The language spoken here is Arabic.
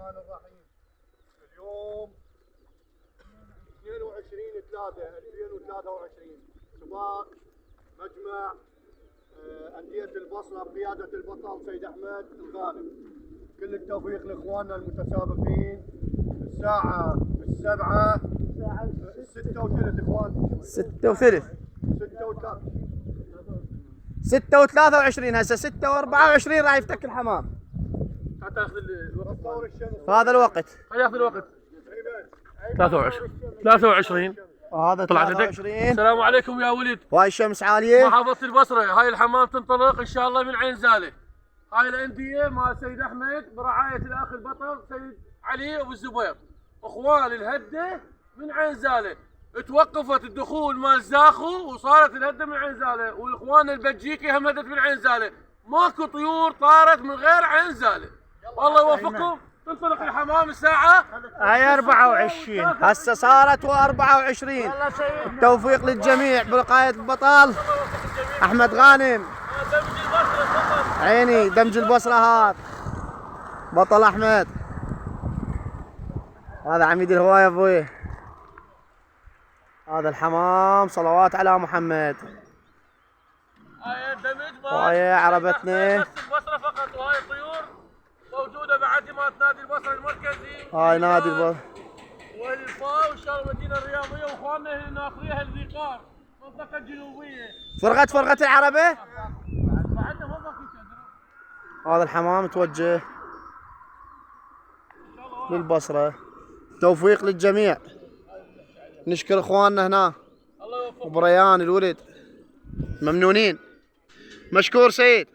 الرحمن الرحيم. اليوم 22/3/2023 سباق مجمع أندية البصرة بقيادة البطل سيد أحمد الغانم. كل التوفيق لإخواننا المتسابقين. الساعة 7 6:03 إخوان. 6:03 6:23 هسه 6:24 راح يفتك الحمام. تاخذ الوقت. هذا الوقت. ياخذ الوقت 23 وهذا طلعت عندك. 23. السلام عليكم يا ولد. وهاي الشمس عالية. محافظة البصرة. هاي الحمام تنطلق ان شاء الله من عين زالة. هاي الاندية مال سيد احمد برعاية الاخ البطل سيد علي ابو الزبير. اخوان الهدة من عين زالة. توقفت الدخول مال زاخو وصارت الهدة من عين زالة، والاخوان البلجيكي هم هدت من عين زالة. ماكو طيور طارت من غير عين زالة. الله يوفقكم. تنطلق الحمام الساعة هاي 24 هسه صارت 24. التوفيق للجميع برقاية البطل احمد غانم. عيني دمج البصرة هذا بطل احمد. هذا عميد الهواية ابوي. هذا الحمام صلوات على محمد. هاي الدمج وهي عربتنا. بس البصرة فقط، وهاي الطيور موجودة بعد مالت نادي البصرة المركزي. هاي نادي البصرة والفا وان شاء الله المدينة الرياضية واخواننا هنا اخريها الذيقار المنطقة الجنوبية. فرقة العربة. بعدنا ما باقي شجرة. هذا الحمام توجه للبصرة. توفيق للجميع. نشكر اخواننا هنا الله يوفقك. وبريان الولد ممنونين. مشكور سيد.